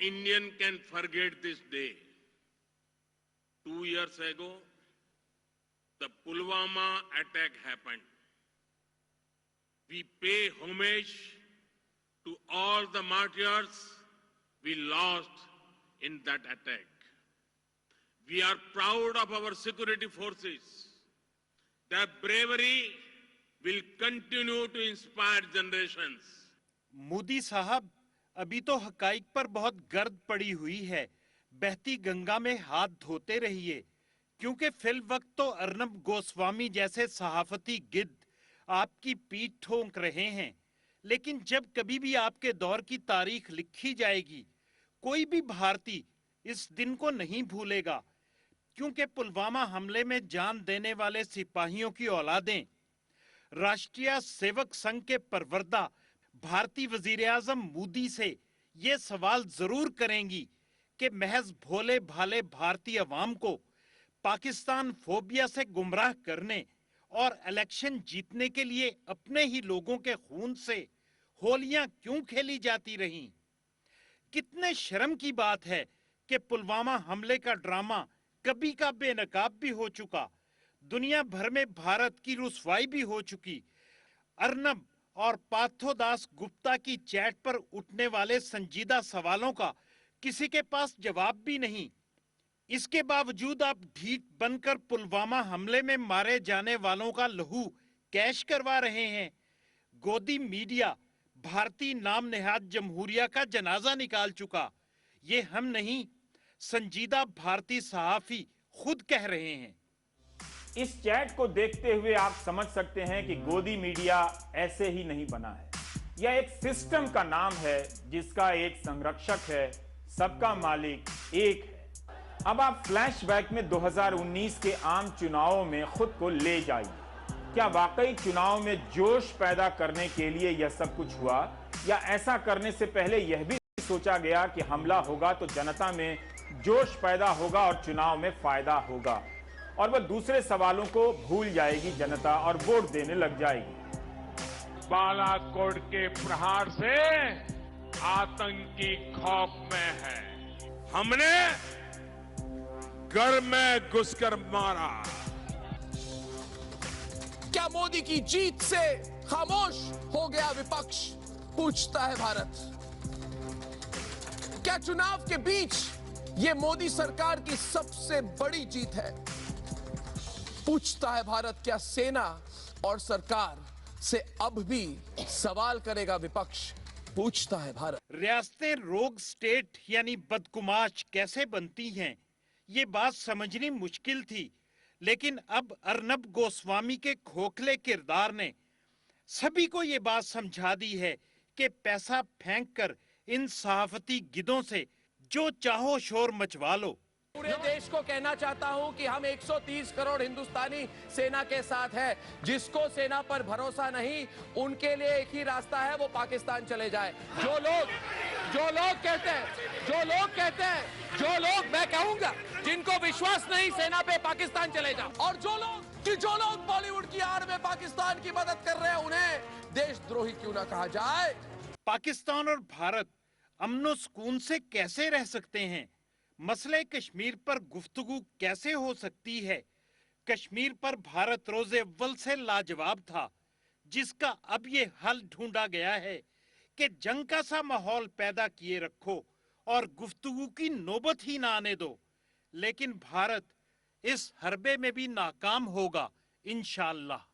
Indian can forget this day. 2 years ago, the Pulwama attack happened. We pay homage to all the martyrs we lost in that attack. We are proud of our security forces. Their bravery will continue to inspire generations. Modi साहब, अभी तो हकाइक पर बहुत गर्द पड़ी हुई है। बहती गंगा में हाथ धोते रहिए, क्योंकि फिल वक्त तो अर्नब गोस्वामी जैसे सहाफती गिद्ध आपकी पीठ ठोंक रहे हैं। लेकिन जब कभी भी आपके दौर की तारीख लिखी जाएगी, कोई भी भारतीय इस दिन को नहीं भूलेगा, क्योंकि पुलवामा हमले में जान देने वाले सिपाहियों की औलादें राष्ट्रीय सेवक संघ के परवरदा भारतीय वजीर आजम मोदी से ये सवाल जरूर करेंगी कि महज भोले भाले भारतीय अवाम को पाकिस्तान फोबिया से गुमराह करने और इलेक्शन जीतने के लिए अपने ही लोगों के खून से होलियां क्यों खेली जाती रहीं। कितने शर्म की बात है कि पुलवामा हमले का ड्रामा कभी का बेनकाब भी हो चुका, दुनिया भर में भारत की रुसवाई भी हो चुकी। अर्नब और पार्थोदास गुप्ता की चैट पर उठने वाले संजीदा सवालों का किसी के पास जवाब भी नहीं। इसके बावजूद आप ढीठ बनकर पुलवामा हमले में मारे जाने वालों का लहू कैश करवा रहे हैं। गोदी मीडिया भारतीय नाम नेहाद जमहूरिया का जनाजा निकाल चुका। ये हम नहीं, संजीदा भारतीय सहाफी खुद कह रहे हैं। इस चैट को देखते हुए आप समझ सकते हैं कि गोदी मीडिया ऐसे ही नहीं बना है। यह एक सिस्टम का नाम है जिसका एक संरक्षक है, सबका मालिक एक है। अब आप फ्लैशबैक में 2019 के आम चुनावों में खुद को ले जाइए। क्या वाकई चुनाव में जोश पैदा करने के लिए यह सब कुछ हुआ, या ऐसा करने से पहले यह भी सोचा गया कि हमला होगा तो जनता में जोश पैदा होगा और चुनाव में फायदा होगा, और वह दूसरे सवालों को भूल जाएगी जनता और वोट देने लग जाएगी। बालाकोट के प्रहार से आतंकी खौफ में है। हमने घर में घुसकर मारा। क्या मोदी की जीत से खामोश हो गया विपक्ष, पूछता है भारत। क्या चुनाव के बीच ये मोदी सरकार की सबसे बड़ी जीत है, पूछता है भारत। क्या सेना और सरकार से अब भी सवाल करेगा विपक्ष, पूछता है भारत। रियासतें रोग स्टेट यानी बदकुमाश कैसे बनती हैं, ये बात समझनी मुश्किल थी, लेकिन अब अर्नब गोस्वामी के खोखले किरदार ने सभी को ये बात समझा दी है कि पैसा फेंककर इन सहाफती गिद्धों से जो चाहो शोर मचवा लो। पूरे देश को कहना चाहता हूं कि हम 130 करोड़ हिंदुस्तानी सेना के साथ हैं। जिसको सेना पर भरोसा नहीं, उनके लिए एक ही रास्ता है, वो पाकिस्तान चले जाए। जो लोग कहते हैं, मैं कहूंगा जिनको विश्वास नहीं सेना पे, पाकिस्तान चले जाओ। और जो लोग बॉलीवुड की आड़ में पाकिस्तान की मदद कर रहे हैं, उन्हें देशद्रोही क्यों ना कहा जाए। पाकिस्तान और भारत अमनो सुकून से कैसे रह सकते हैं? मसले कश्मीर पर गुफ्तगू कैसे हो सकती है? कश्मीर पर भारत रोजे अव्वल से लाजवाब था, जिसका अब ये हल ढूंढा गया है कि जंग का सा माहौल पैदा किए रखो और गुफ्तगू की नौबत ही ना आने दो। लेकिन भारत इस हरबे में भी नाकाम होगा इंशाअल्लाह।